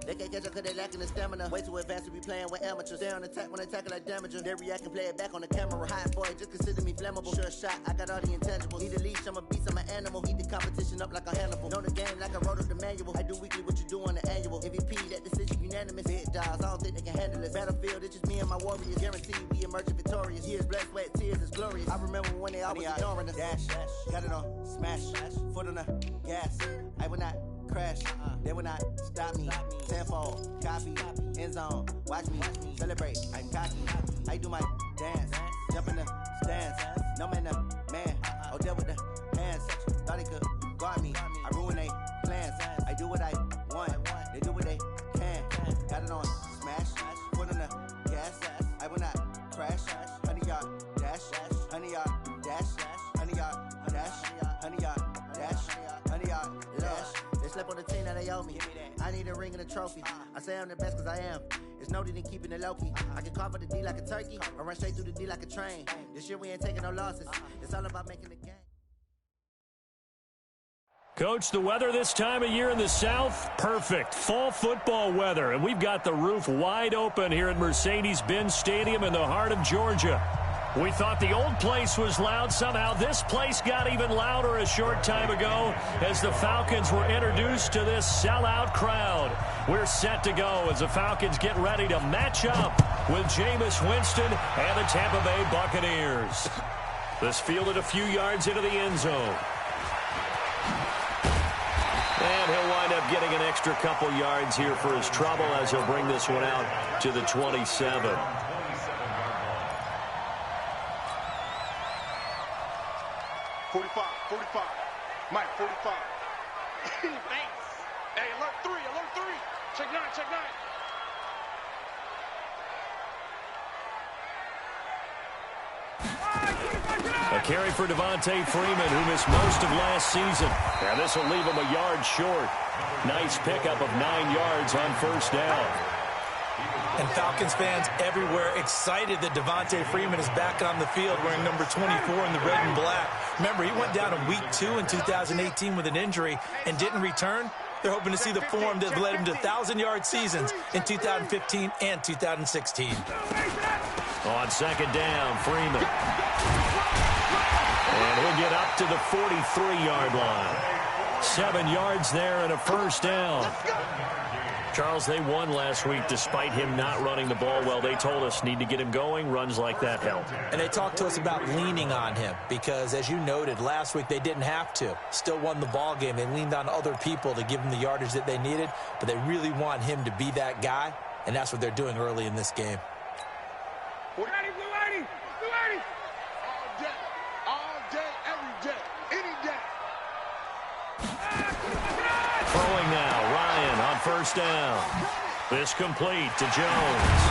They can't catch up cause they lacking the stamina. Way too advanced to be playing with amateurs. Stay on attack when attack like damager. They react and play it back on the camera. Hot boy, just consider me flammable. Sure shot, I got all the intangibles. Need a leash, I'm a beast, I'm an animal. Heat the competition up like a Hannibal. Know the game like I wrote up the manual. I do weekly what you do on the annual. MVP, that decision unanimous. Big dogs, I don't think they can handle it. Battlefield, it's just me and my warriors. Guaranteed we emerge victorious. Years, blood, sweat, tears is glorious. I remember when they always ignoring us. Dash, got it on, smash, foot on the gas. I will not crash, they will not stop me. Tenfold, copy, end zone, watch me celebrate. I'm cocky, I do my dance, jump in the stands. No man, man, oh deal with the hands. Thought he could guard me, I ruin they plans. I do what I want, they do what they can. Got it on, smash, foot on the gas. I will not crash, 100-yard dash, 100-yard dash, 100-yard dash, 100-yard dash, 100-yard dash. They slept on the team that they owe me. I need a ring and a trophy. I say I'm the best cause I am. It's noted in keeping it low-key. I can carve up the D like a turkey or run straight through the D like a train. This year we ain't taking no losses. It's all about making the game. Coach, the weather this time of year in the South, perfect. Fall football weather, and we've got the roof wide open here at Mercedes-Benz Stadium in the heart of Georgia. We thought the old place was loud. Somehow this place got even louder a short time ago as the Falcons were introduced to this sellout crowd. We're set to go as the Falcons get ready to match up with Jameis Winston and the Tampa Bay Buccaneers. This fielded a few yards into the end zone. And he'll wind up getting an extra couple yards here for his trouble as he'll bring this one out to the 27. 45, Mike, 45. Thanks. Hey, alert 3. Check 9. A carry for Devontae Freeman, who missed most of last season. And this will leave him a yard short. Nice pickup of 9 yards on first down. And Falcons fans everywhere excited that Devontae Freeman is back on the field wearing number 24 in the red and black. Remember, he went down in week 2 in 2018 with an injury and didn't return. They're hoping to see the form that led him to 1,000-yard seasons in 2015 and 2016. On second down, Freeman. And he'll get up to the 43-yard line. 7 yards there and a first down. Charles, they won last week despite him not running the ball well. They told us need to get him going. Runs like that help. And they talked to us about leaning on him because, as you noted, last week they didn't have to. Still won the ball game. They leaned on other people to give them the yardage that they needed, but they really want him to be that guy, and that's what they're doing early in this game. Blue 80. All day, every day, any day. Throwing now, Ryan on first down. This complete to Jones.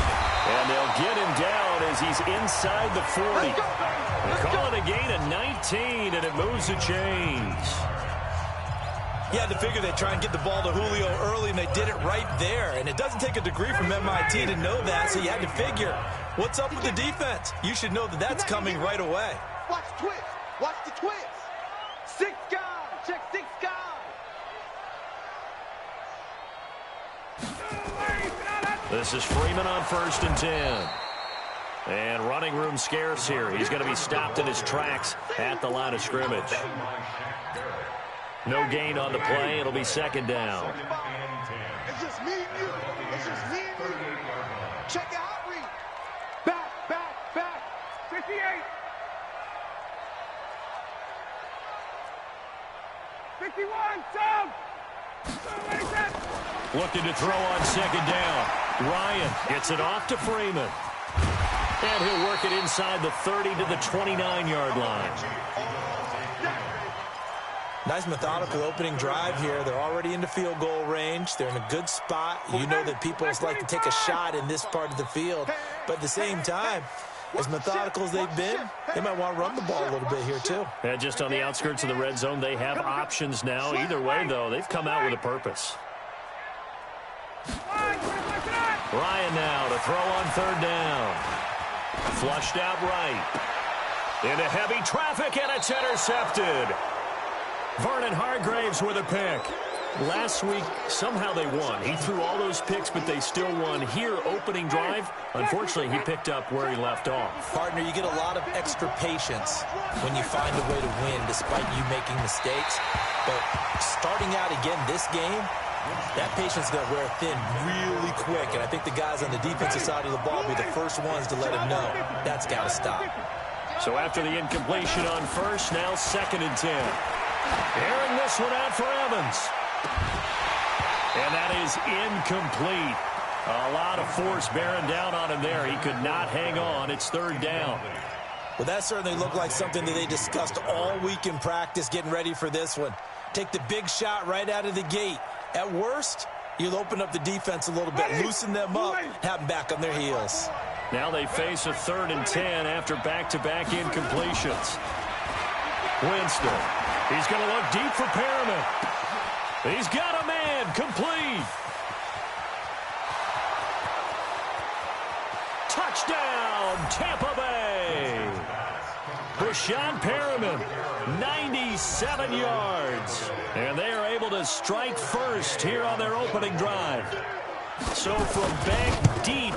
And they'll get him down as he's inside the 40. They call it a gain of 19, and it moves the chains. You had to figure they'd try and get the ball to Julio early, and they did it right there. And it doesn't take a degree from MIT to know that, so you had to figure, what's up with the defense? You should know that that's coming right away. Watch the twist. Watch the twist. 6 guys. Check 6 guys. This is Freeman on first and 10. And running room scarce here. He's going to be stopped in his tracks at the line of scrimmage. No gain on the play. It'll be second down. It's just me and you. Check out read. Back. 58. 51. Down. Looking to throw on second down. Ryan gets it off to Freeman. And he'll work it inside the 30 to the 29-yard line. Nice methodical opening drive here. They're already into field goal range. They're in a good spot. You know that people like to take a shot in this part of the field. But at the same time, as methodical as they've been, they might want to run the ball a little bit here too. And just on the outskirts of the red zone, they have options now. Either way, though, they've come out with a purpose. Ryan now to throw on third down. Flushed out right. Into heavy traffic, and it's intercepted. Vernon Hargreaves with a pick. Last week, somehow they won. He threw all those picks, but they still won. Here, opening drive, unfortunately, he picked up where he left off. Partner, you get a lot of extra patience when you find a way to win despite you making mistakes. But starting out again this game, that patience is going to wear thin really quick. And I think the guys on the defensive side of the ball will be the first ones to let him know that's got to stop. So after the incompletion on first, now 2nd and 10. Airing this one out for Evans. And that is incomplete. A lot of force bearing down on him there. He could not hang on. It's 3rd down. Well, that certainly looked like something that they discussed all week in practice getting ready for this one. Take the big shot right out of the gate. At worst, you'll open up the defense a little bit, loosen them up, have them back on their heels. Now they face a 3rd and 10 after back-to-back incompletions. Winston. He's going to look deep for Perriman. He's got a man. Complete. Touchdown, Tampa Bay. Rashawn Perriman, 97 yards. And they are able to strike first here on their opening drive. So from back deep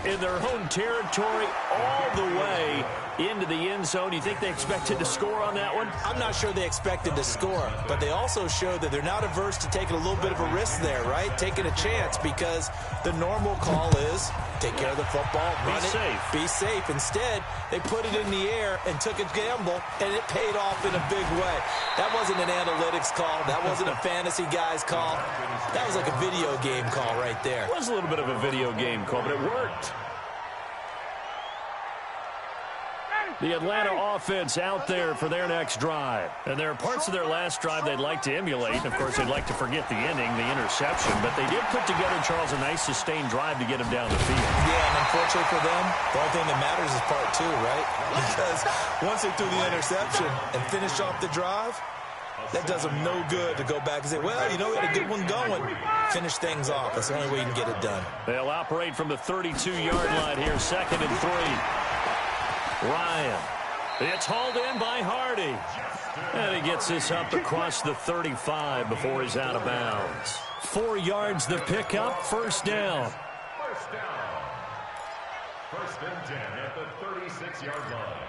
in their own territory all the way into the end zone, you think they expected to score on that one? I'm not sure they expected to score, but they also showed that they're not averse to taking a little bit of a risk there, right? Taking a chance, because the normal call is take care of the football, run it, be safe. Instead, they put it in the air and took a gamble, and it paid off in a big way. That wasn't an analytics call. That wasn't a fantasy guy's call. That was like a video game call right there. It was a little bit of a video game call, but it worked. The Atlanta offense out there for their next drive. And there are parts of their last drive they'd like to emulate. Of course, they'd like to forget the ending, the interception. But they did put together, Charles, a nice sustained drive to get him down the field. Yeah, and unfortunately for them, the only thing that matters is part 2, right? Because once they threw the interception and finished off the drive, that does them no good to go back and say, well, you know, we had a good one going. Finish things off. That's the only way you can get it done. They'll operate from the 32-yard line here, 2nd and 3. Ryan. It's hauled in by Hardy. And he gets this up across the 35 before he's out of bounds. 4 yards the pickup, 1st down. 1st and 10 at the 36-yard line.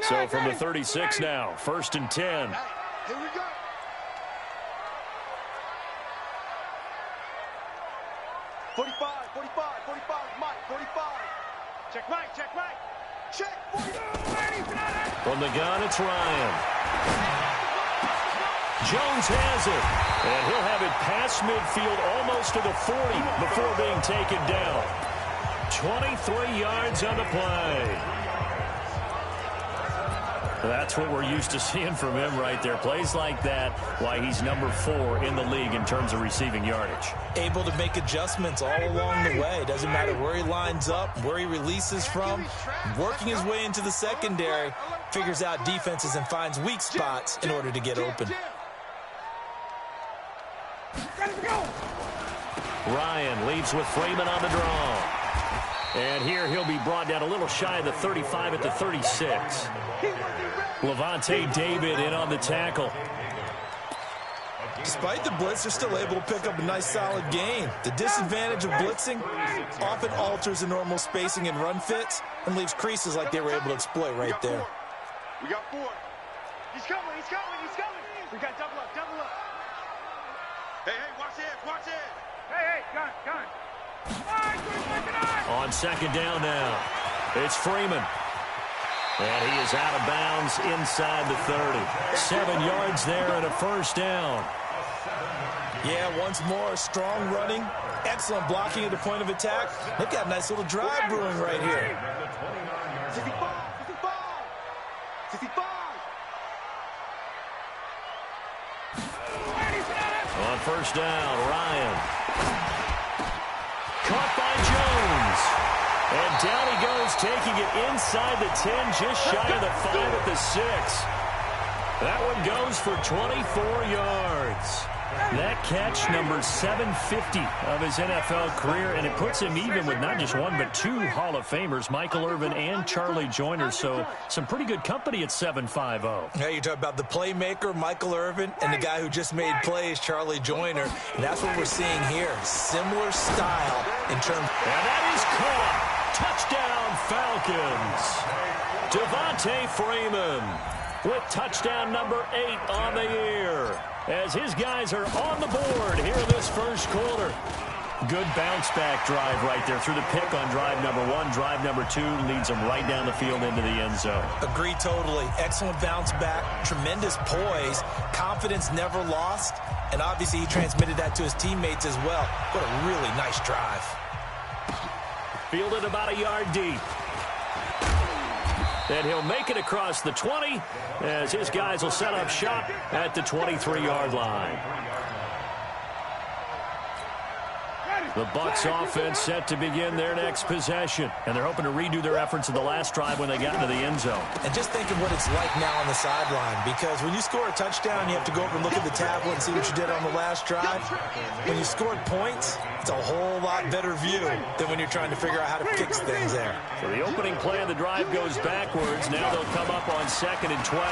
So from the 36 now, 1st and 10. Here we go. Forty-five, Mike, 45. Check right. Check, 45. From the gun, it's Ryan. Jones has it. And he'll have it past midfield almost to the 40 before being taken down. 23 yards on the play. That's what we're used to seeing from him right there. Plays like that, why he's number 4 in the league in terms of receiving yardage. Able to make adjustments all along the way. Doesn't matter where he lines up, where he releases from. Working his way into the secondary, figures out defenses and finds weak spots in order to get open. Ryan leads with Freeman on the draw. And here he'll be brought down a little shy of the 35 at the 36. Levante David in on the tackle. Despite the blitz, they're still able to pick up a nice solid gain. The disadvantage of blitzing often alters the normal spacing and run fits and leaves creases like they were able to exploit right there. We got 4. He's coming. We got double up. Hey, watch it. Hey, gun. On 2nd down now, it's Freeman. And he is out of bounds inside the 30. 7 yards there and a 1st down. Yeah, once more, strong running, excellent blocking at the point of attack. They've got a nice little drive brewing right here. 65. On 1st down, Ryan. Caught by Jones. And down he goes, taking it inside the 10, just shy of the 5 at the 6. That one goes for 24 yards. That catch, number 750 of his NFL career, and it puts him even with not just one but two Hall of Famers, Michael Irvin and Charlie Joyner. So some pretty good company at 750. Yeah, you're talking about the playmaker, Michael Irvin, and the guy who just made plays, Charlie Joyner. And that's what we're seeing here. Similar style in terms. And that is caught. Touchdown, Falcons. Devontae Freeman with touchdown number 8 on the year, as his guys are on the board here in this first quarter. Good bounce-back drive right there through the pick on drive number 1. Drive number 2 leads them right down the field into the end zone. Agree totally. Excellent bounce-back, tremendous poise, confidence never lost, and obviously he transmitted that to his teammates as well. What a really nice drive. Fielded about a yard deep. And he'll make it across the 20 as his guys will set up shop at the 23-yard line. The Bucs offense set to begin their next possession. And they're hoping to redo their efforts in the last drive when they got into the end zone. And just think of what it's like now on the sideline, because when you score a touchdown, you have to go over and look at the tablet and see what you did on the last drive. When you scored points, it's a whole lot better view than when you're trying to figure out how to fix things there. So the opening play of the drive goes backwards. Now they'll come up on 2nd and 12.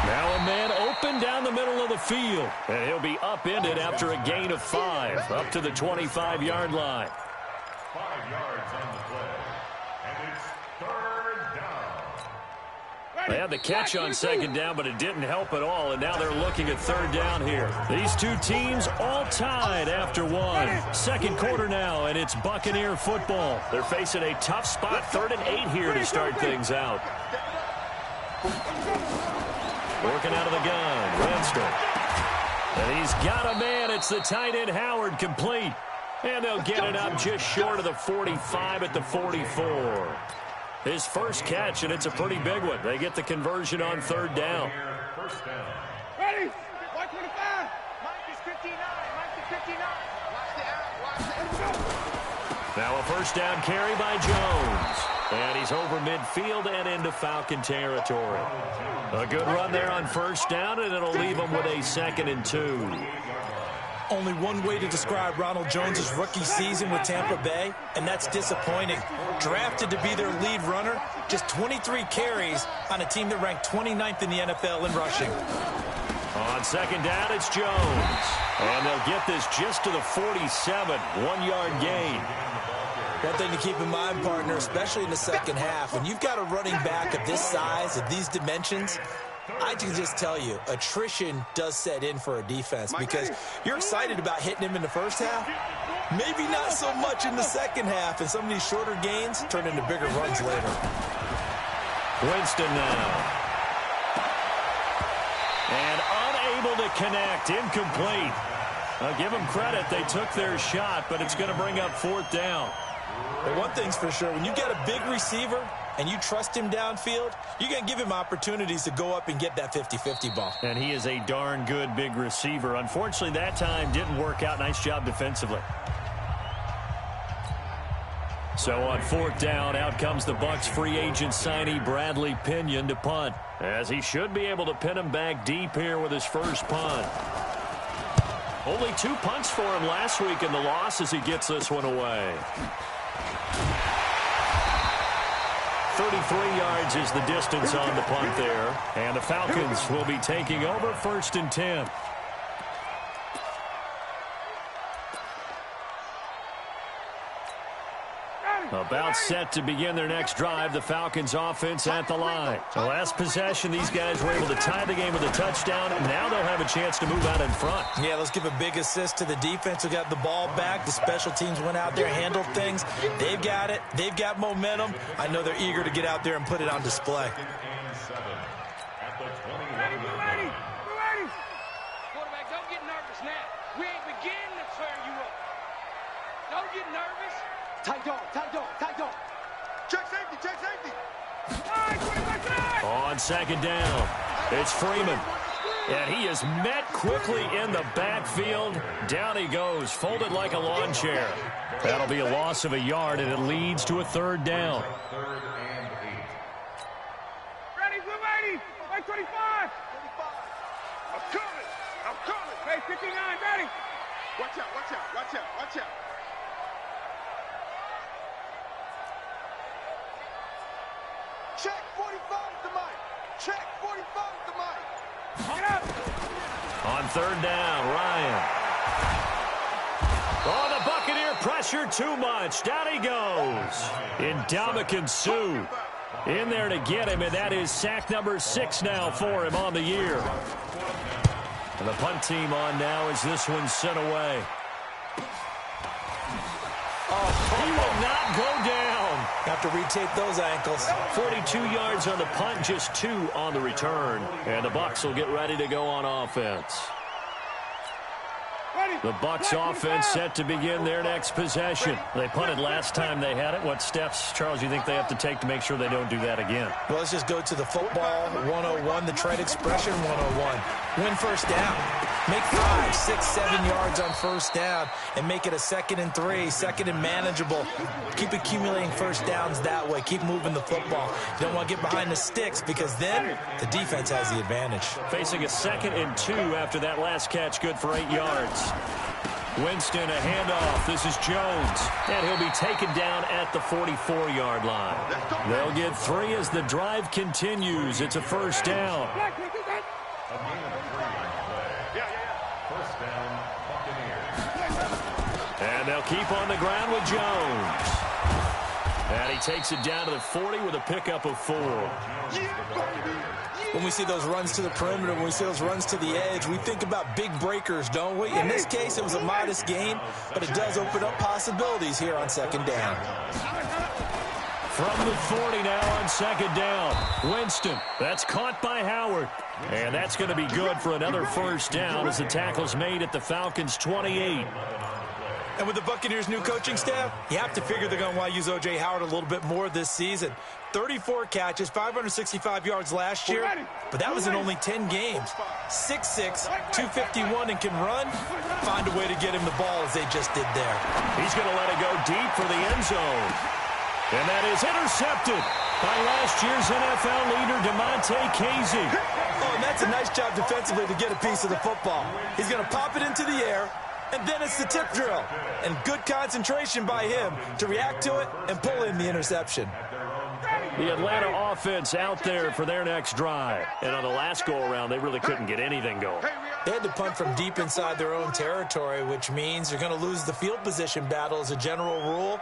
Now a man open down the middle of the field. And he'll be upended after a gain of 5 up to the 25-yard line. 5 yards on the play. And it's 3rd down. They had the catch on 2nd down, but it didn't help at all. And now they're looking at 3rd down here. These two teams all tied after 1. Second quarter now, and it's Buccaneer football. They're facing a tough spot, 3rd and 8 here to start things out. Working out of the gun, Winston. And he's got a man. It's the tight end, Howard, complete. And they'll get it up just short of the 45 at the 44. His first catch, and it's a pretty big one. They get the conversion on 3rd down. First down. Ready? 125. Mike is 59. Mike is 59. Watch the out. Watch the Now a first down carry by Jones. And he's over midfield and into Falcon territory. A good run there on first down, and it'll leave him with a 2nd and 2. Only one way to describe Ronald Jones' rookie season with Tampa Bay, and that's disappointing. Drafted to be their lead runner, just 23 carries on a team that ranked 29th in the NFL in rushing. On 2nd down, it's Jones. And they'll get this just to the 47, 1-yard gain. One thing to keep in mind, partner, especially in the second half, when you've got a running back of this size, of these dimensions, I can just tell you, attrition does set in for a defense, because you're excited about hitting him in the first half, maybe not so much in the second half, and some of these shorter gains turn into bigger runs later. Winston now. And unable to connect, incomplete. I'll give them credit, they took their shot, but it's going to bring up 4th down. But one thing's for sure, when you get a big receiver and you trust him downfield, you're going to give him opportunities to go up and get that 50-50 ball. And he is a darn good big receiver. Unfortunately, that time didn't work out. Nice job defensively. So on 4th down, out comes the Bucs free agent signee Bradley Pinion to punt, as he should be able to pin him back deep here with his first punt. Only 2 punts for him last week in the loss as he gets this one away. 33 yards is the distance on the punt there. And the Falcons will be taking over 1st and 10. About set to begin their next drive, the Falcons offense at the line. The last possession, these guys were able to tie the game with a touchdown, and now they'll have a chance to move out in front. Yeah, let's give a big assist to the defense who got the ball back. The special teams went out there, handled things. They've got it. They've got momentum. I know they're eager to get out there and put it on display. Quarterback, don't get nervous now. We ain't beginning to tear you up. Don't get nervous. Tight dog, tight dog, tight dog. Check safety, check safety. On 2nd down, it's Freeman. And he is met quickly in the backfield. Down he goes, folded like a lawn chair. That'll be a loss of a yard, and it leads to a 3rd down. 3rd and 8. Ready, we're ready. 25. I'm coming. I'm ready. Watch out, watch out, watch out, watch out. Check 45 the mic. Check 45 the mic. Get up. On third down, Ryan. Oh, the Buccaneer pressure too much. Down he goes. Ndamukong Suh in there to get him, and that is sack number 6 now for him on the year. And the punt team on now as this one's sent away. He will not go down. Have to retape those ankles. 42 yards on the punt, just 2 on the return. And the Bucs will get ready to go on offense. The Bucs offense set to begin their next possession. They punted last time they had it. What steps, Charles, you think they have to take to make sure they don't do that again? Well, let's just go to the football 101, the trade expression 101. Win first down. Make 5, 6, 7 yards on first down and make it a 2nd and 3, 2nd and manageable. Keep accumulating first downs that way. Keep moving the football. You don't want to get behind the sticks because then the defense has the advantage. Facing a 2nd and 2 after that last catch, good for 8 yards. Winston, a handoff. This is Jones. And he'll be taken down at the 44-yard line. They'll get 3 as the drive continues. It's a first down. First down, Buccaneers. And they'll keep on the ground with Jones. And he takes it down to the 40 with a pickup of 4. When we see those runs to the perimeter, when we see those runs to the edge, we think about big breakers, don't we? In this case, it was a modest gain, but it does open up possibilities here on 2nd down. From the 40 now on 2nd down. Winston, that's caught by Howard. And that's going to be good for another first down as the tackle's made at the Falcons' 28. And with the Buccaneers' new coaching staff, you have to figure they're going to want to use O.J. Howard a little bit more this season. 34 catches, 565 yards last year, but that was in only 10 games. 6'6", 251, and can run. Find a way to get him the ball as they just did there. He's going to let it go deep for the end zone. And that is intercepted by last year's NFL leader, Damontae Kazee. Oh, and that's a nice job defensively to get a piece of the football. He's going to pop it into the air, and then it's the tip drill. And good concentration by him to react to it and pull in the interception. The Atlanta offense out there for their next drive. And on the last go-around, they really couldn't get anything going. They had to punt from deep inside their own territory, which means they're going to lose the field position battle as a general rule.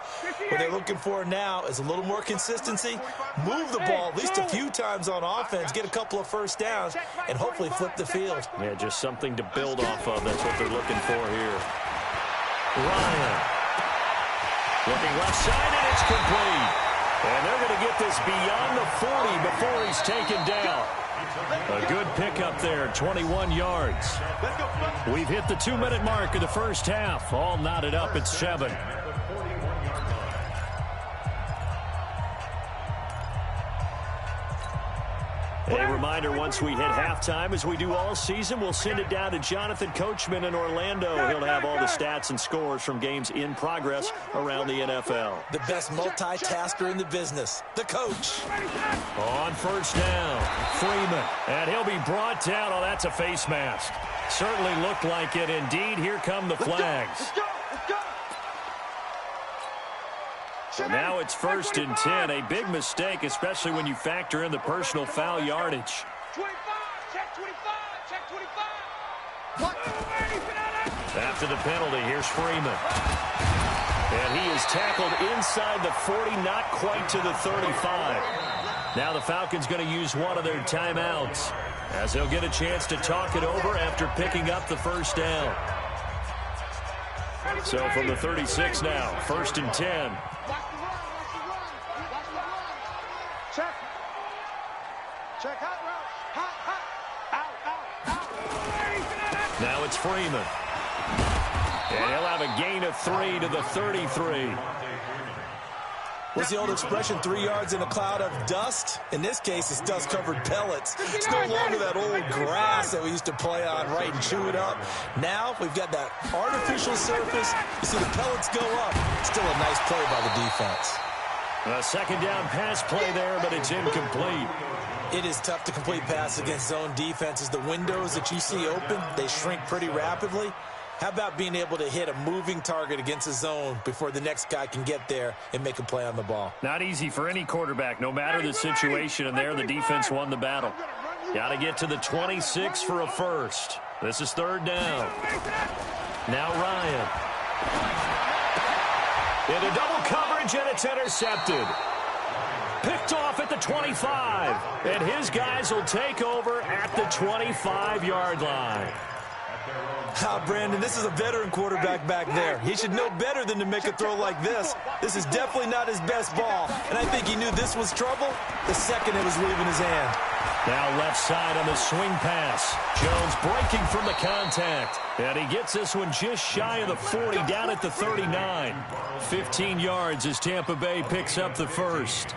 What they're looking for now is a little more consistency, move the ball at least a few times on offense, get a couple of first downs, and hopefully flip the field. Yeah, just something to build off of. That's what they're looking for here. Ryan. Looking left side, and it's complete. And they're going to get this beyond the 40 before he's taken down. A good pickup there, 21 yards. We've hit the 2-minute mark of the first half. All knotted up at 7. A reminder, once we hit halftime, as we do all season, we'll send it down to Jonathan Coachman in Orlando. He'll have all the stats and scores from games in progress around the NFL. The best multitasker in the business, the coach. On first down, Freeman. And he'll be brought down. Oh, that's a face mask. Certainly looked like it. Indeed, here come the flags. Let's go. And now it's 1st and 10. A big mistake, especially when you factor in the personal foul yardage. 25, check 25, check 25. What? After the penalty, here's Freeman. And he is tackled inside the 40, not quite to the 35. Now the Falcons going to use one of their timeouts as they'll get a chance to talk it over after picking up the first down. So from the 36 now, 1st and 10. Check. Check hot route. Out. Now it's Freeman. And he'll have a gain of 3 to the 33. What's the old expression, 3 yards in a cloud of dust? In this case, it's dust-covered pellets. It's no longer that old grass that we used to play on, right, and chew it up. Now we've got that artificial surface. You see the pellets go up. Still a nice play by the defense. A second down pass play there, but it's incomplete. It is tough to complete pass against zone defenses. The windows that you see open, they shrink pretty rapidly. How about being able to hit a moving target against a zone before the next guy can get there and make a play on the ball? Not easy for any quarterback, no matter the situation, and there the defense won the battle. Got to get to the 26 for a first. This is third down. Now Ryan. Into double coverage, and it's intercepted. Picked off at the 25, and his guys will take over at the 25-yard line. Brandon, this is a veteran quarterback back there. He should know better than to make a throw like this. This is definitely not his best ball, and I think he knew this was trouble the second it was leaving his hand. Now left side on the swing pass. Jones breaking from the contact, and he gets this one just shy of the 40, down at the 39. 15 yards as Tampa Bay picks up the first.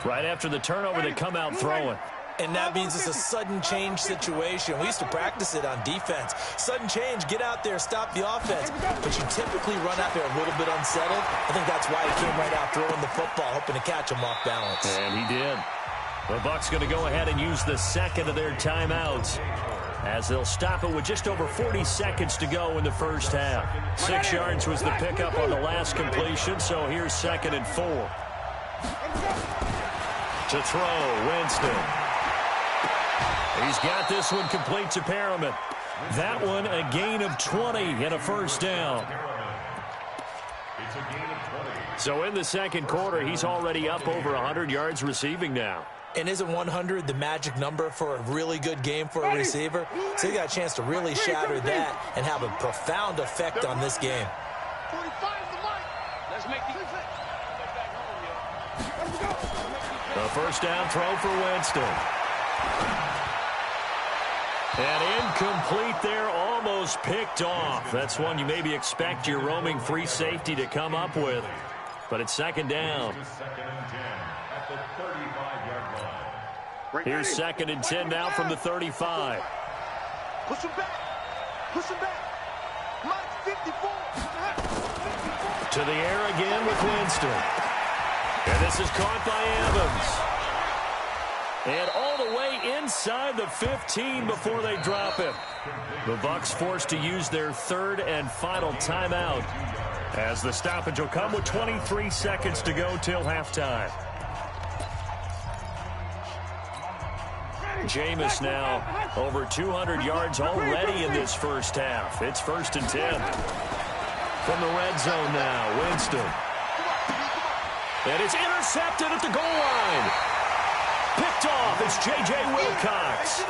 Right after the turnover, they come out throwing. And that means it's a sudden change situation. We used to practice it on defense. Sudden change, get out there, stop the offense. But you typically run out there a little bit unsettled. I think that's why he came right out throwing the football, hoping to catch him off balance. And he did. The Bucs going to go ahead and use the second of their timeouts, as they'll stop it with just over 40 seconds to go in the first half. 6 yards was the pickup on the last completion, so here's 2nd and 4. To throw, Winston. He's got this one complete to Perriman. That one a gain of 20 and a first down. So in the second quarter, he's already up over 100 yards receiving now. And isn't 100 the magic number for a really good game for a receiver? So he got a chance to really shatter that and have a profound effect on this game. The first down throw for Winston. And incomplete there, almost picked off. That's one you maybe expect your roaming free safety to come up with. But it's 2nd down. Here's 2nd and 10 now from the 35. Push him back. Push him back. Mike 54. To the air again with Winston. And this is caught by Evans. And all the way inside the 15 before they drop it. The Bucs forced to use their third and final timeout, as the stoppage will come with 23 seconds to go till halftime. Jameis now over 200 yards already in this first half. It's 1st and 10. From the red zone now, Winston. And it's intercepted at the goal line. Picked off, it's J.J. Wilcox.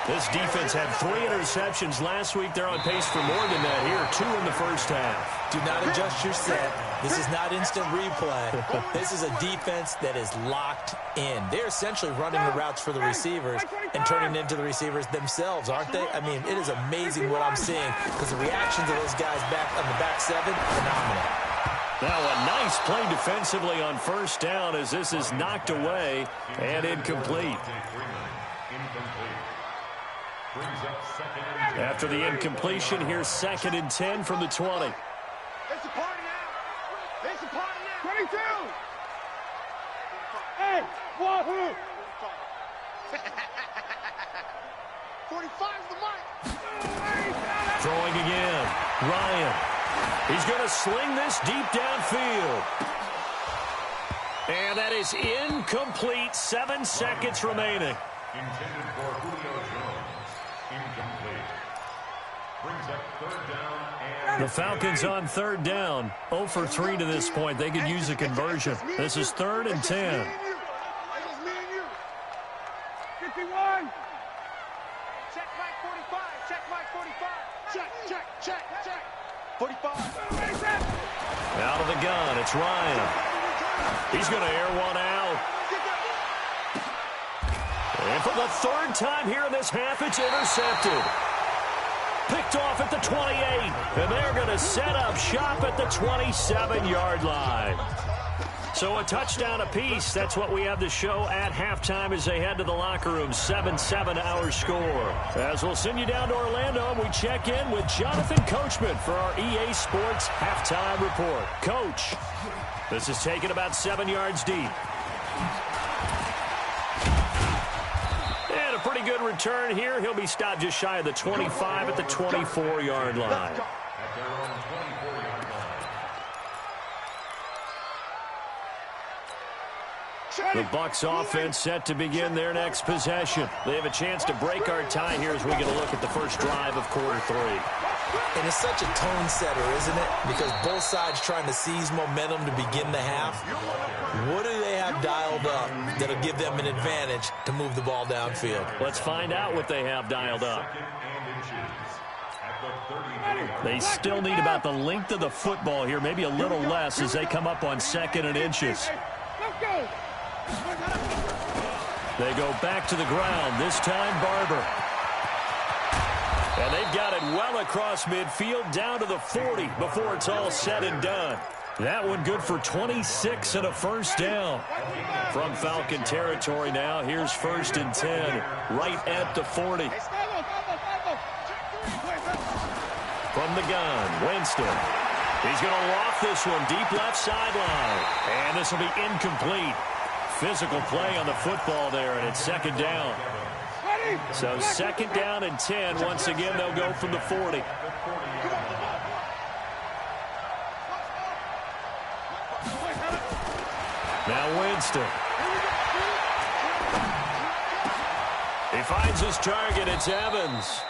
This defense had 3 interceptions last week. They're on pace for more than that here, 2 in the first half. Do not adjust your set. This is not instant replay. This is a defense that is locked in. They're essentially running the routes for the receivers and turning into the receivers themselves, aren't they? I mean, it is amazing what I'm seeing, because the reactions of those guys back on the back 7, phenomenal. Now a nice play defensively on first down, as this is knocked away and incomplete. After the incompletion, here's 2nd and 10 from the 20. It's a party now. It's a party now. 22. Hey, wahoo. 45's the mark. Throwing again. Ryan. He's going to sling this deep downfield. And that is incomplete. 7 seconds remaining. Intended for Julio Jones. Incomplete. Brings up 3rd down and... The Falcons on 3rd down. 0 for 3 to this point. They could use a conversion. This is 3rd and 10. 51. Check Mike 45. Check Mike 45. Check. 45. Out of the gun, it's Ryan. He's going to air one out. And for the 3rd time here in this half, it's intercepted. Picked off at the 28. And they're going to set up shop at the 27-yard line. So a touchdown apiece. That's what we have to show at halftime as they head to the locker room. 7-7 our score. As we'll send you down to Orlando, and we check in with Jonathan Coachman for our EA Sports halftime report. Coach, this is taken about 7 yards deep. And a pretty good return here. He'll be stopped just shy of the 25 at the 24-yard line. The Bucs offense set to begin their next possession. They have a chance to break our tie here as we get a look at the first drive of quarter 3. And it's such a tone setter, isn't it? Because both sides trying to seize momentum to begin the half. What do they have dialed up that'll give them an advantage to move the ball downfield? Let's find out what they have dialed up. They still need about the length of the football here, maybe a little less as they come up on 2nd and inches. They go back to the ground, this time Barber. And they've got it well across midfield down to the 40 before it's all said and done. That one good for 26 and a first down. From Falcon territory now, here's 1st and 10, right at the 40. From the gun, Winston. He's going to loft this one deep left sideline. And this will be incomplete. Physical play on the football there, and it's 2nd down. So 2nd down and 10. Once again, they'll go from the 40. Now Winston. He finds his target. It's Evans.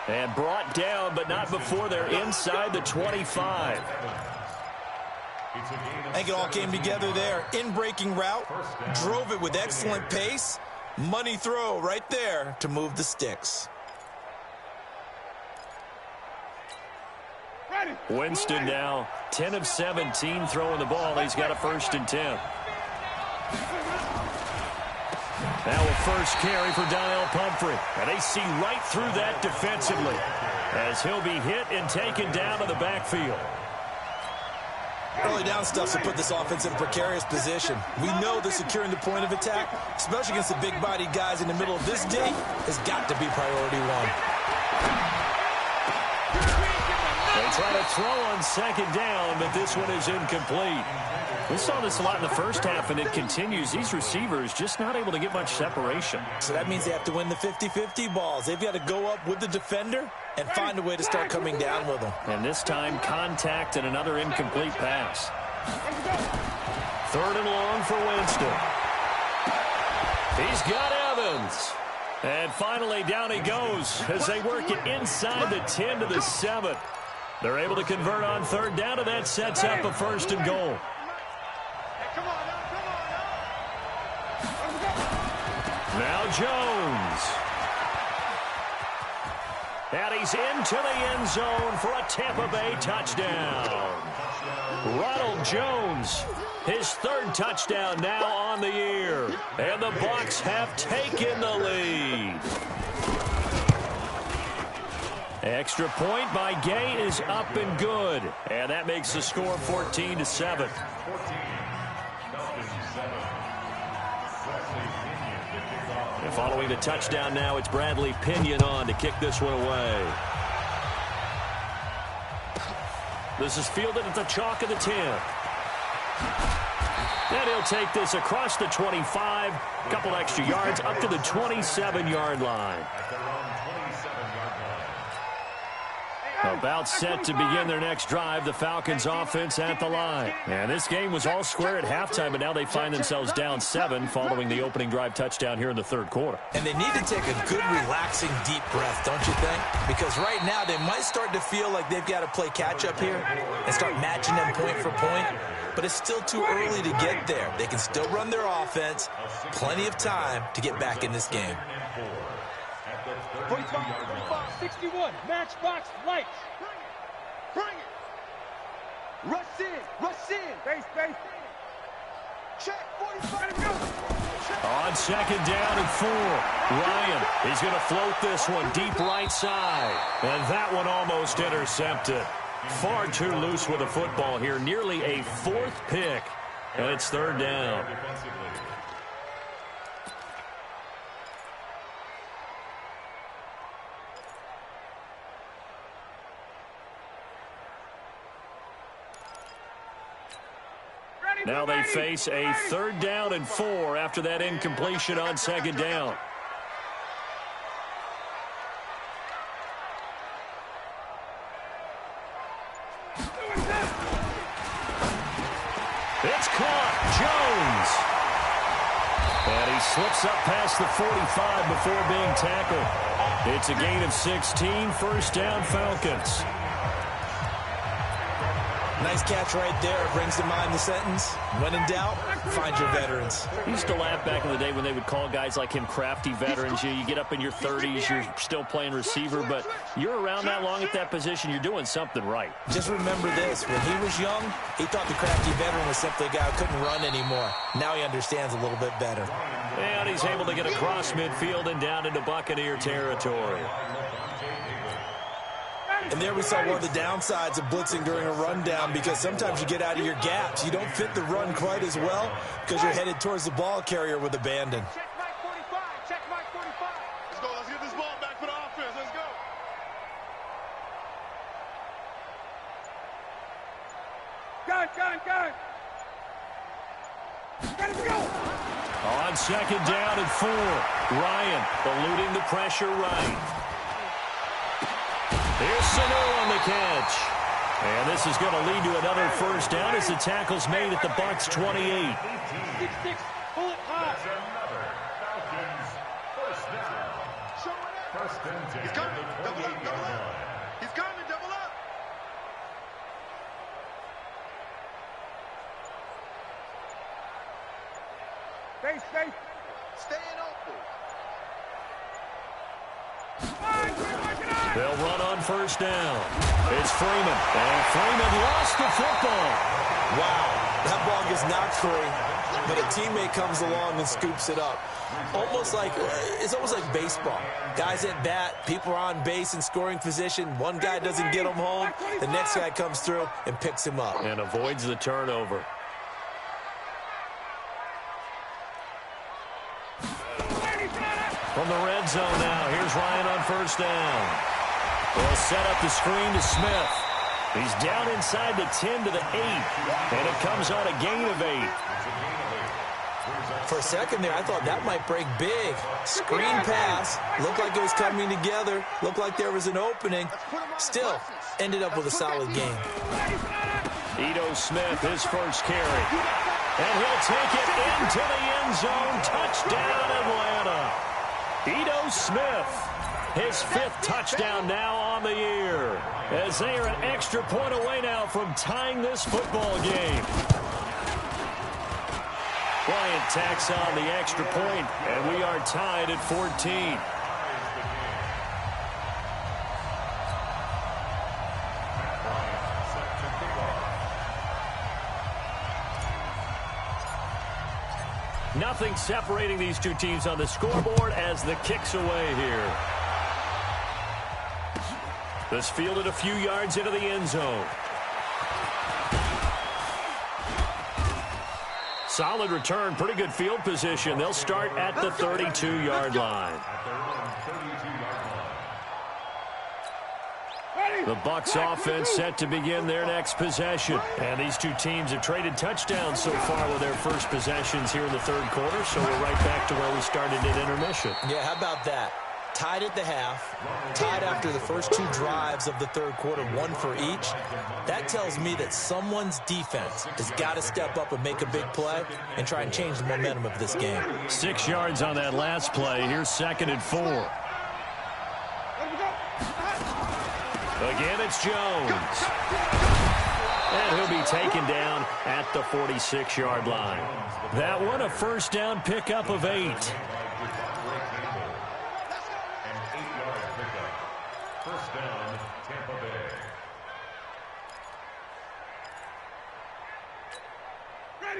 And brought down, but not before they're inside the 25. I think it all came together there. In-breaking route, drove it with excellent pace. Money throw right there to move the sticks. Winston now 10 of 17 throwing the ball. He's got a 1st and 10. Now a first carry for Donnell Pumphrey. And they see right through that defensively as he'll be hit and taken down to the backfield. Early down stuff to put this offense in a precarious position. We know that securing the point of attack, especially against the big-bodied guys in the middle of this day, has got to be priority 1. They try to throw on 2nd down, but this one is incomplete. We saw this a lot in the first half, and it continues. These receivers just not able to get much separation. So that means they have to win the 50-50 balls. They've got to go up with the defender and find a way to start coming down with them. And this time, contact and another incomplete pass. 3rd and long for Winston. He's got Evans. And finally, down he goes as they work it inside the 10 to the 7. They're able to convert on 3rd down, and that sets up a 1st and goal. Now Jones. And he's into the end zone for a Tampa Bay touchdown. Ronald Jones, his 3rd touchdown now on the year. And the Bucs have taken the lead. Extra point by Gay is up and good. And that makes the score 14-7. And following the touchdown now, it's Bradley Pinion on to kick this one away. This is fielded at the chalk of the 10. And he'll take this across the 25, a couple extra yards, up to the 27-yard line. About set to begin their next drive, the Falcons offense at the line. And this game was all square at halftime, but now they find themselves down 7 following the opening drive touchdown here in the 3rd quarter. And they need to take a good, relaxing, deep breath, don't you think? Because right now they might start to feel like they've got to play catch-up here and start matching them point for point. But it's still too early to get there. They can still run their offense. Plenty of time to get back in this game. 61, matchbox lights. Bring it. Rush in. Base. Check, 45, go. On 2nd down and 4. Ryan, he's going to float this one deep right side. And that one almost intercepted. Far too loose with the football here. Nearly a 4th pick. And it's third down. Now they face a 3rd down and 4 after that incompletion on 2nd down. It's caught. Jones. And he slips up past the 45 before being tackled. It's a gain of 16, 1st down Falcons. Nice catch right there. Brings to mind the sentence, when in doubt, find your veterans. I used to laugh back in the day when they would call guys like him crafty veterans. You get up in your 30s, you're still playing receiver, but you're around that long at that position, you're doing something right. Just remember this. When he was young, he thought the crafty veteran was simply a guy who couldn't run anymore. Now he understands a little bit better. And he's able to get across midfield and down into Buccaneer territory. And there we saw one of the downsides of blitzing during a rundown, because sometimes you get out of your gaps. You don't fit the run quite as well because you're headed towards the ball carrier with abandon. Check Mike 45. Check Mike 45. Let's go. Let's get this ball back for the offense. Let's go. Gun. Let's go. On 2nd down and 4. Ryan eluding the pressure right. Here's Sanu on the catch. And this is going to lead to another 1st down as the tackle's made at the Bucs 28. 6-6. Pull it high. That's another Falcons 1st down. First and 10. He's coming. Double up. Double up. He's coming. Double up. Stay. Staying open. They'll run on 1st down. It's Freeman. And Freeman lost the football. Wow, that ball gets knocked free, but a teammate comes along and scoops it up. It's almost like baseball. Guys at bat, people are on base in scoring position. One guy doesn't get him home. The next guy comes through and picks him up. And avoids the turnover. From the red zone now, here's Ryan on 1st down. They'll set up the screen to Smith. He's down inside the 10 to the 8, and it comes on a gain of 8. For a second there, I thought that might break big. Screen pass, looked like it was coming together, looked like there was an opening. Still, ended up with a solid game. Ito Smith, his 1st carry. And he'll take it into the end zone. Touchdown, Atlanta. Ito Smith, his 5th touchdown now on the year, as they are an extra point away now from tying this football game. Bryant tacks on the extra point, and we are tied at 14. Nothing separating these two teams on the scoreboard as the kick's away here. This fielded a few yards into the end zone. Solid return, pretty good field position. They'll start at the 32-yard line. The Bucs offense set to begin their next possession. And these two teams have traded touchdowns so far with their first possessions here in the 3rd quarter, so we're right back to where we started at intermission. Yeah, how about that? Tied at the half, tied after the first 2 drives of the 3rd quarter, 1 for each. That tells me that someone's defense has got to step up and make a big play and try and change the momentum of this game. 6 yards on that last play. Here's 2nd and 4. Again, it's Jones. And he'll be taken down at the 46-yard line. That one, a 1st down pickup of 8. An 8-yard pickup. 1st down, Tampa Bay.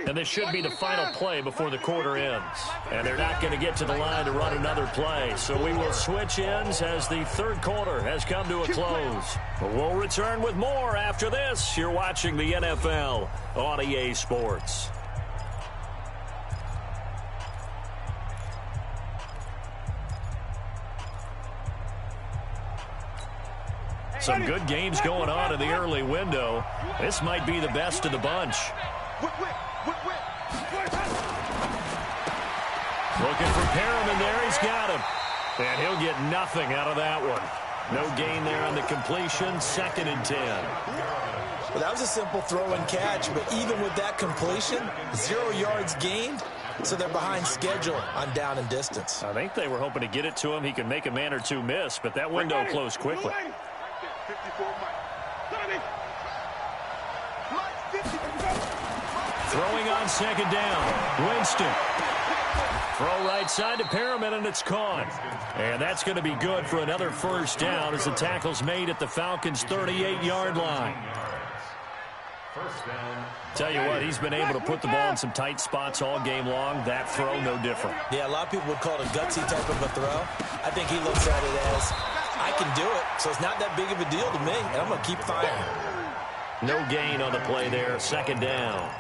And this should be the final play before the quarter ends. And they're not going to get to the line to run another play. So we will switch ends as the 3rd quarter has come to a close. But we'll return with more after this. You're watching the NFL on EA Sports. Some good games going on in the early window. This might be the best of the bunch. Looking for Perriman there. He's got him. And he'll get nothing out of that one. No gain there on the completion. 2nd and 10. Well, that was a simple throw and catch, but even with that completion, 0 yards gained, so they're behind schedule on down and distance. I think they were hoping to get it to him. He could make a man or two miss, but that window closed quickly. Throwing on 2nd down. Winston. Throw right side to Perriman, and it's caught. And that's going to be good for another 1st down as the tackle's made at the Falcons' 38-yard line. Tell you what, he's been able to put the ball in some tight spots all game long. That throw, no different. Yeah, a lot of people would call it a gutsy type of a throw. I think he looks at it as, I can do it, so it's not that big of a deal to me, and I'm going to keep firing. No gain on the play there. 2nd down.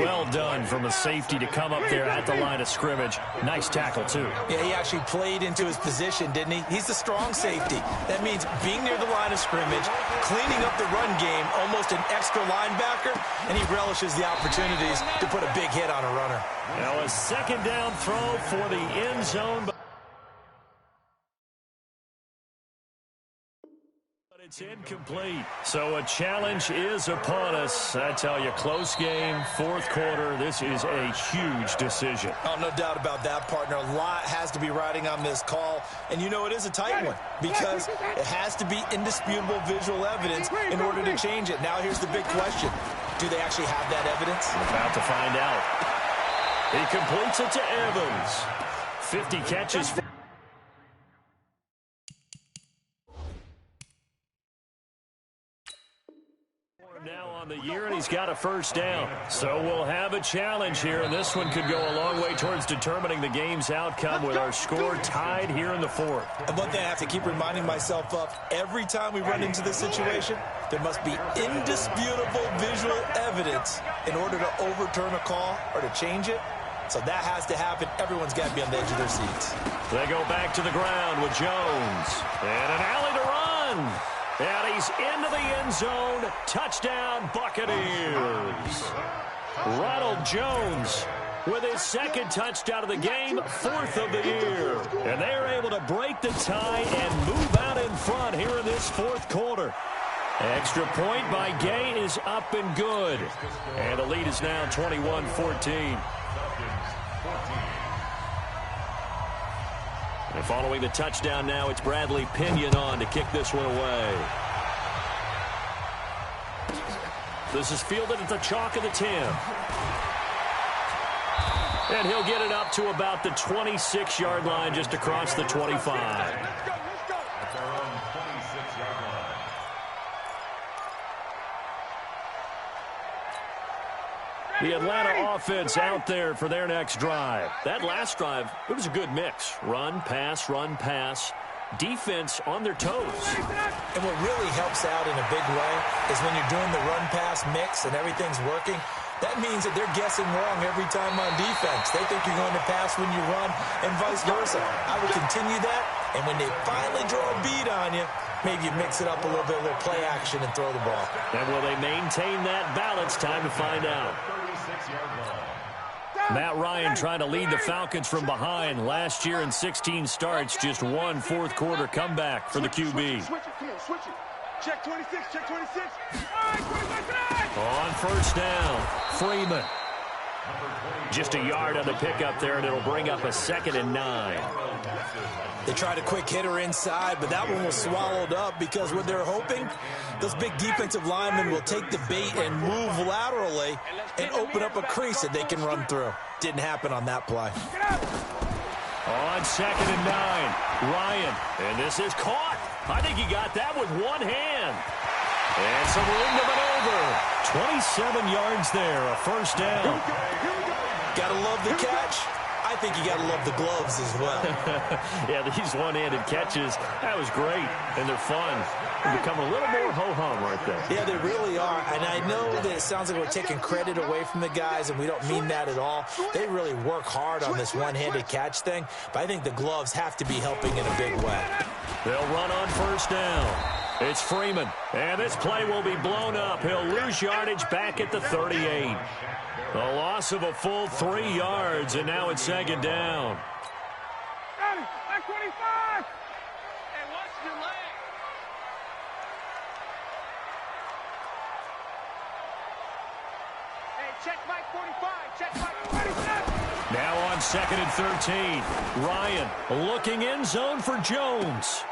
Well done from a safety to come up there at the line of scrimmage. Nice tackle, too. Yeah, he actually played into his position, didn't he? He's the strong safety. That means being near the line of scrimmage, cleaning up the run game, almost an extra linebacker, and he relishes the opportunities to put a big hit on a runner. Now a 2nd down throw for the end zone. It's incomplete. So a challenge is upon us. I tell you, close game, 4th quarter. This is a huge decision. Oh, no doubt about that, partner. A lot has to be riding on this call. And you know it is a tight one because it has to be indisputable visual evidence in order to change it. Now here's the big question. Do they actually have that evidence? We're about to find out. He completes it to Evans. 50 catches. Now on the year, and he's got a 1st down. So we'll have a challenge here, and this one could go a long way towards determining the game's outcome with our score tied here in the 4th. And one thing I have to keep reminding myself of, every time we run into this situation, there must be indisputable visual evidence in order to overturn a call or to change it. So that has to happen. Everyone's got to be on the edge of their seats. They go back to the ground with Jones. And an alley to run. And he's into the end zone. Touchdown, Buccaneers. Ronald Jones with his 2nd touchdown of the game, 4th of the year. And they're able to break the tie and move out in front here in this 4th quarter. Extra point by Gay is up and good. And the lead is now 21-14. And following the touchdown now, it's Bradley Pinion on to kick this one away. This is fielded at the chalk of the 10. And he'll get it up to about the 26-yard line, just across the 25. The Atlanta offense out there for their next drive. That last drive, it was a good mix. Run, pass, defense on their toes. And what really helps out in a big way is when you're doing the run-pass mix and everything's working, that means that they're guessing wrong every time on defense. They think you're going to pass when you run and vice versa. I would continue that, and when they finally draw a bead on you, maybe you mix it up a little bit, a little play action, and throw the ball. And will they maintain that balance? Time to find out. Matt Ryan trying to lead the Falcons from behind. Last year in 16 starts, just one 4th quarter comeback for the QB. Switch it, come on, switch it. Check 26, check 26. On 1st down, Freeman. Just a yard on the pickup there, and it'll bring up a 2nd and 9. They tried a quick hitter inside, but that one was swallowed up because what they're hoping, those big defensive linemen will take the bait and move laterally and open up a crease that they can run through. Didn't happen on that play. On 2nd and 9, Ryan, and this is caught. I think he got that with one hand. And some room to maneuver. 27 yards there, a 1st down. Gotta love the catch. I think you got to love the gloves as well. Yeah, these one-handed catches, that was great, and they're fun. They become a little more ho-hum right there. Yeah, they really are, and I know that it sounds like we're taking credit away from the guys, and we don't mean that at all. They really work hard on this one-handed catch thing, but I think the gloves have to be helping in a big way. They'll run on first down. It's Freeman, and this play will be blown up. He'll lose yardage back at the 38. A loss of a full 3 yards, and now it's second down. Back 25. Hey, watch your leg. Hey, check Mike 45. Check Mike 47. Now on second and 13. Ryan looking end zone for Jones.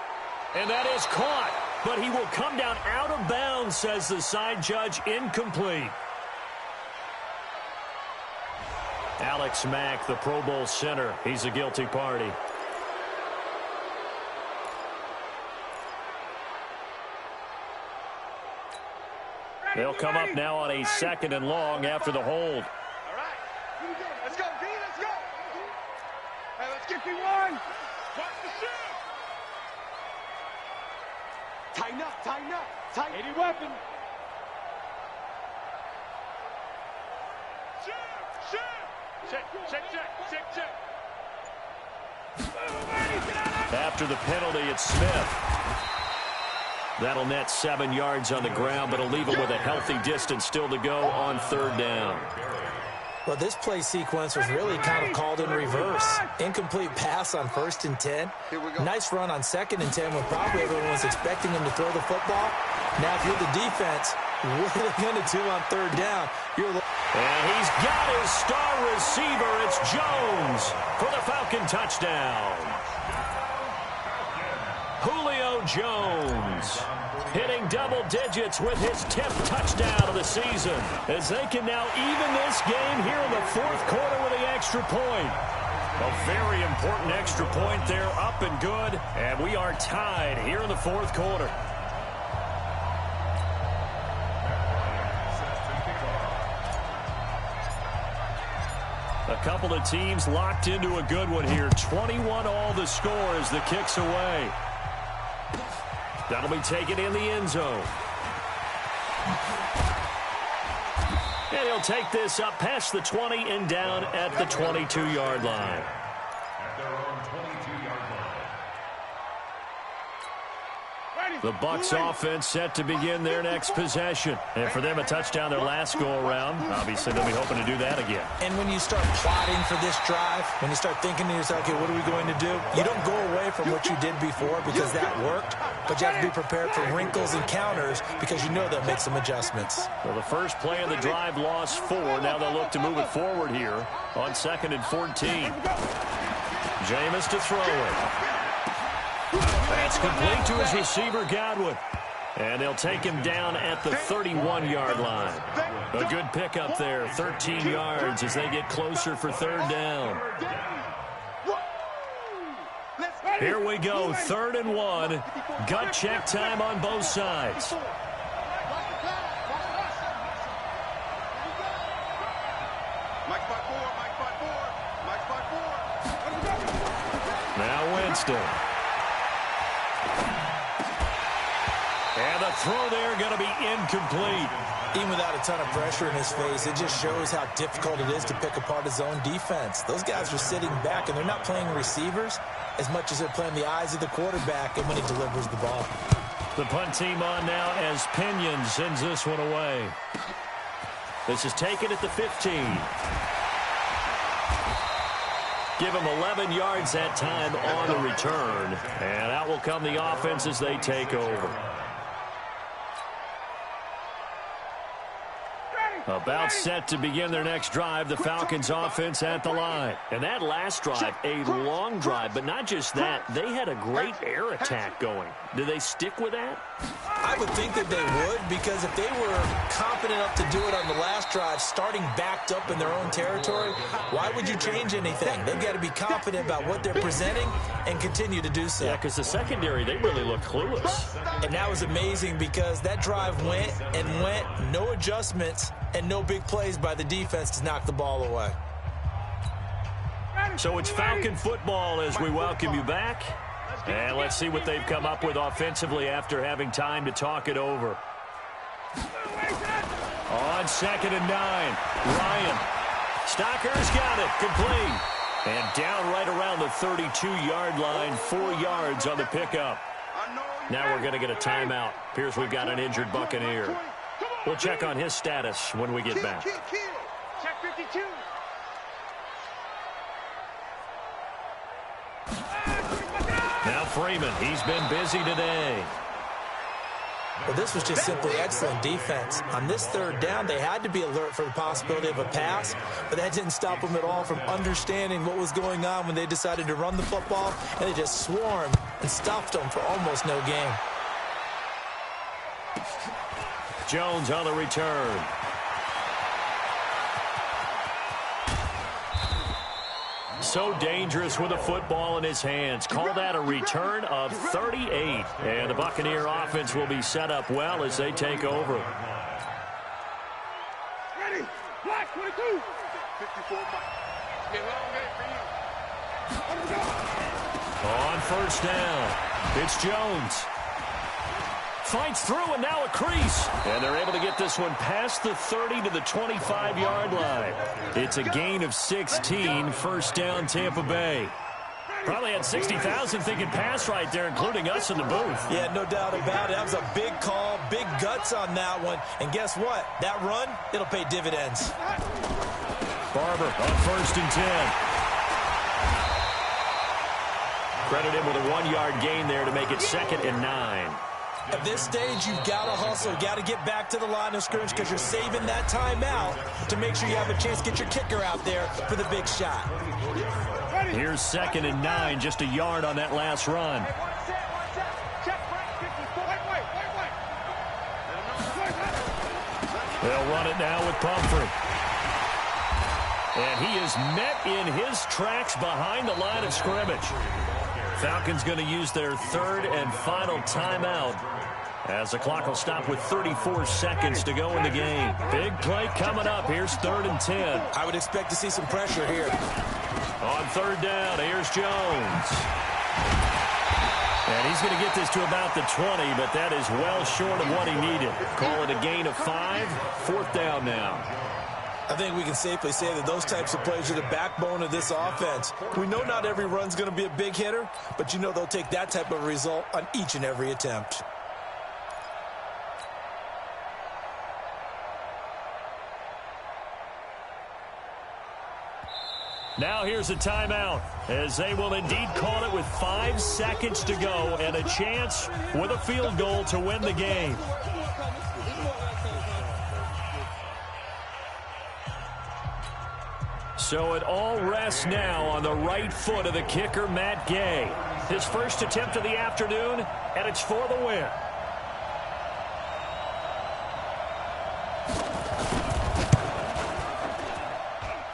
And that is caught, but he will come down out of bounds, says the side judge, incomplete. Alex Mack, the Pro Bowl center, he's a guilty party. They'll come up now on a second and long after the hold. All right. Let's go, D. Let's go. Hey, let's get D1. Watch the shoot. Tighten up, tighten up. Tighten. 80 weapon. Shoot, shoot. Check, check, check, check, check. After the penalty, it's Smith. That'll net 7 yards on the ground, but it'll leave him with a healthy distance still to go on third down. Well, this play sequence was really kind of called in reverse. Incomplete pass on 1st and 10. Nice run on 2nd and 10 when probably everyone was expecting him to throw the football. Now, if you're the defense, what are they going to do on third down? And he's got his star receiver. It's Jones for the Falcon touchdown. Julio Jones hitting double digits with his 10th touchdown of the season as they can now even this game here in the 4th quarter with the extra point. A very important extra point there, up and good, and we are tied here in the 4th quarter. A couple of teams locked into a good one here. 21 all the score as the kick's away. That'll be taken in the end zone. And he'll take this up past the 20 and down at the 22-yard line. At their own 22-yard line. The Bucs offense set to begin their next possession. And for them, a touchdown their last go-around. Obviously, they'll be hoping to do that again. And when you start plotting for this drive, when you start thinking to yourself, okay, what are we going to do? You don't go away from what you did before because that worked, but you have to be prepared for wrinkles and counters because you know they'll make some adjustments. Well, the first play of the drive lost 4. Now they'll look to move it forward here on 2nd and 14. Jameis to throw it. That's complete to his receiver, Godwin. And they'll take him down at the 31-yard line. A good pickup there, 13 yards as they get closer for third down. Here we go, 3rd and 1. Gut check time on both sides. Mike spot 4, Mike spot 4, Mike spot 4. Now Winston. And the throw there going to be incomplete. Even without a ton of pressure in his face, it just shows how difficult it is to pick apart his own defense. Those guys are sitting back, and they're not playing receivers as much as they're playing the eyes of the quarterback and when he delivers the ball. The punt team on now as Pinion sends this one away. This is taken at the 15. Give him 11 yards that time on the return. And out will come the offense as they take over. About set to begin their next drive, the Falcons offense at the line. And that last drive, a long drive, but not just that, they had a great air attack going. Do they stick with that? I would think that they would, because if they were confident enough to do it on the last drive, starting backed up in their own territory, why would you change anything? They've got to be confident about what they're presenting and continue to do so. Yeah, because the secondary, they really looked clueless. And that was amazing because that drive went and went, no adjustments, and no big plays by the defense to knock the ball away. So it's Falcon football as we welcome you back. And let's see what they've come up with offensively after having time to talk it over. On 2nd and 9, Ryan. Stocker's got it, complete. And down right around the 32-yard line, 4 yards on the pickup. Now we're going to get a timeout. Appears we've got an injured Buccaneer. We'll check on his status when we get back. Check 52. Now Freeman, he's been busy today. Well, this was just simply excellent defense. On this third down, they had to be alert for the possibility of a pass, but that didn't stop them at all from understanding what was going on when they decided to run the football, and they just swarmed and stuffed them for almost no gain. Jones on the return. So dangerous with a football in his hands. Call that a return of 38. And the Buccaneer offense will be set up well as they take over. Ready. Black 22. 54 Mike. It's a long game for you. On first down, it's Jones. Fights through and now a crease. And they're able to get this one past the 30 to the 25-yard line. It's a gain of 16, first down Tampa Bay. Probably had 60,000 thinking pass right there, including us in the booth. Yeah, no doubt about it. That was a big call, big guts on that one. And guess what? That run, it'll pay dividends. Barber on first and 10. Credit him with a 1-yard gain there to make it 2nd and 9. At this stage, you've got to hustle. You've got to get back to the line of scrimmage because you're saving that timeout to make sure you have a chance to get your kicker out there for the big shot. Here's 2nd and 9, just a yard on that last run. They'll run it now with Pumphrey. And he is met in his tracks behind the line of scrimmage. Falcons going to use their 3rd and final timeout as the clock will stop with 34 seconds to go in the game. Big play coming up. Here's 3rd and 10. I would expect to see some pressure here. On 3rd down, here's Jones. And he's going to get this to about the 20, but that is well short of what he needed. Call it a gain of 5. 4th down now. I think we can safely say that those types of plays are the backbone of this offense. We know not every run's going to be a big hitter, but you know they'll take that type of result on each and every attempt. Now here's a timeout, as they will indeed call it with 5 seconds to go and a chance with a field goal to win the game. So it all rests now on the right foot of the kicker, Matt Gay. His first attempt of the afternoon, and it's for the win.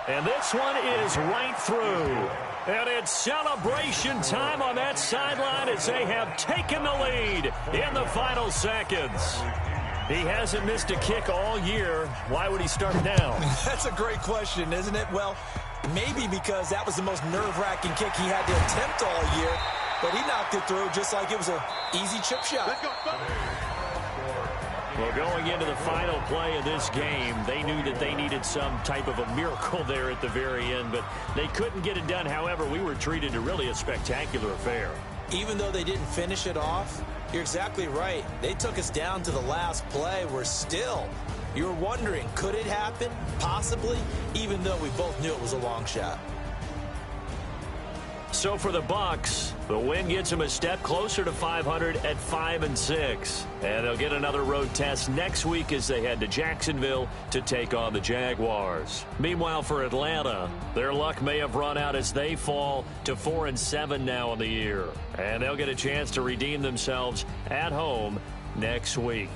And this one is right through. And it's celebration time on that sideline as they have taken the lead in the final seconds. He hasn't missed a kick all year. Why would he start now? That's a great question, isn't it? Well, maybe because that was the most nerve-wracking kick he had to attempt all year, but he knocked it through just like it was an easy chip shot. Let's go. Well, going into the final play of this game, they knew that they needed some type of a miracle there at the very end, but they couldn't get it done. However, we were treated to really a spectacular affair. Even though they didn't finish it off, you're exactly right. They took us down to the last play. We're still, you were wondering, could it happen? Possibly, even though we both knew it was a long shot. So for the Bucs, the win gets them a step closer to 500 at 5-6. And they'll get another road test next week as they head to Jacksonville to take on the Jaguars. Meanwhile, for Atlanta, their luck may have run out as they fall to 4-7 now in the year. And they'll get a chance to redeem themselves at home next week.